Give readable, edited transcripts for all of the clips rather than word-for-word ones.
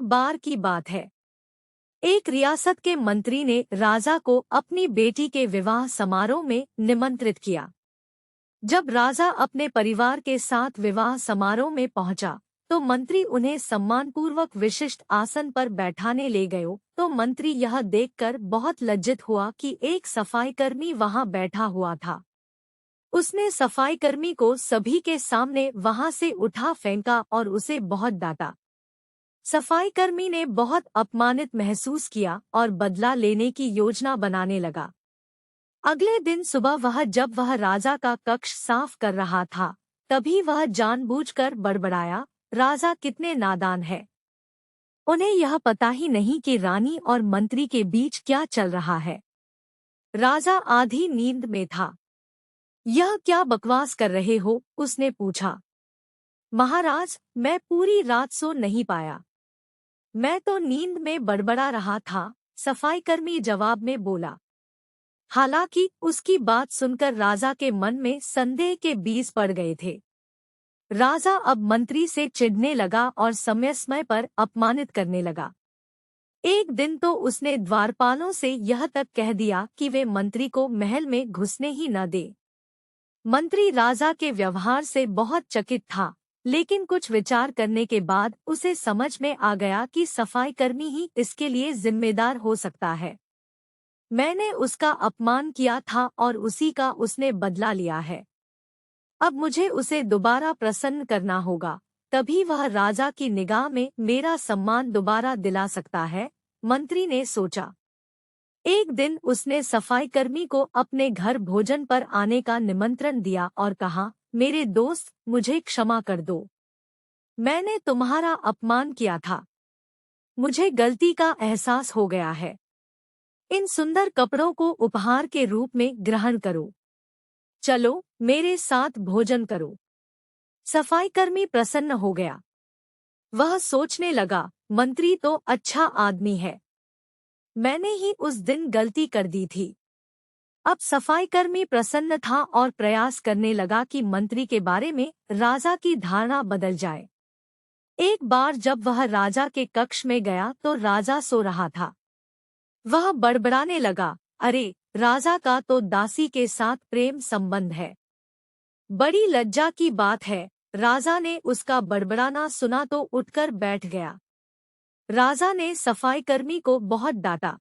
बार की बात है। एक रियासत के मंत्री ने राजा को अपनी बेटी के विवाह समारोह में निमंत्रित किया। जब राजा अपने परिवार के साथ विवाह समारोह में पहुंचा, तो मंत्री उन्हें सम्मानपूर्वक विशिष्ट आसन पर बैठाने ले गए। तो मंत्री यह देखकर बहुत लज्जित हुआ कि एक सफाईकर्मी वहां बैठा हुआ था। उसने सफाईकर्मी को सभी के सामने वहां से उठा फेंका और उसे बहुत डांटा। सफाईकर्मी ने बहुत अपमानित महसूस किया और बदला लेने की योजना बनाने लगा। अगले दिन सुबह जब वह राजा का कक्ष साफ कर रहा था, तभी वह जानबूझकर बड़बड़ाया, राजा कितने नादान है। उन्हें यह पता ही नहीं कि रानी और मंत्री के बीच क्या चल रहा है। राजा आधी नींद में था। यह क्या बकवास कर रहे हो? उसने पूछा। महाराज, मैं पूरी रात सो नहीं पाया। मैं तो नींद में बड़बड़ा रहा था, सफाईकर्मी जवाब में बोला। हालांकि उसकी बात सुनकर राजा के मन में संदेह के बीज पड़ गए थे। राजा अब मंत्री से चिढ़ने लगा और समय समय पर अपमानित करने लगा। एक दिन तो उसने द्वारपालों से यह तक कह दिया कि वे मंत्री को महल में घुसने ही न दे। मंत्री राजा के व्यवहार से बहुत चकित था, लेकिन कुछ विचार करने के बाद उसे समझ में आ गया कि सफाईकर्मी ही इसके लिए जिम्मेदार हो सकता है। मैंने उसका अपमान किया था और उसी का उसने बदला लिया है। अब मुझे उसे दोबारा प्रसन्न करना होगा, तभी वह राजा की निगाह में मेरा सम्मान दोबारा दिला सकता है, मंत्री ने सोचा। एक दिन उसने सफाईकर्मी को अपने घर भोजन पर आने का निमंत्रण दिया और कहा, मेरे दोस्त, मुझे क्षमा कर दो। मैंने तुम्हारा अपमान किया था। मुझे गलती का एहसास हो गया है। इन सुंदर कपड़ों को उपहार के रूप में ग्रहण करो। चलो, मेरे साथ भोजन करो। सफाईकर्मी प्रसन्न हो गया। वह सोचने लगा, मंत्री तो अच्छा आदमी है। मैंने ही उस दिन गलती कर दी थी। अब सफाईकर्मी प्रसन्न था और प्रयास करने लगा कि मंत्री के बारे में राजा की धारणा बदल जाए। एक बार जब वह राजा के कक्ष में गया तो राजा सो रहा था। वह बड़बड़ाने लगा, अरे, राजा का तो दासी के साथ प्रेम संबंध है। बड़ी लज्जा की बात है। राजा ने उसका बड़बड़ाना सुना तो उठकर बैठ गया। राजा ने सफाईकर्मी को बहुत डांटा।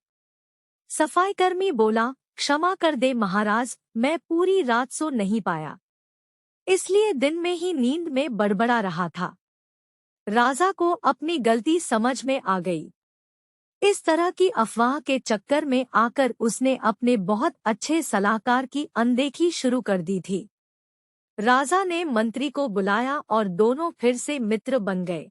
सफाईकर्मी बोला, क्षमा कर दे महाराज, मैं पूरी रात सो नहीं पाया, इसलिए दिन में ही नींद में बड़बड़ा रहा था। राजा को अपनी गलती समझ में आ गई। इस तरह की अफवाह के चक्कर में आकर उसने अपने बहुत अच्छे सलाहकार की अनदेखी शुरू कर दी थी। राजा ने मंत्री को बुलाया और दोनों फिर से मित्र बन गए।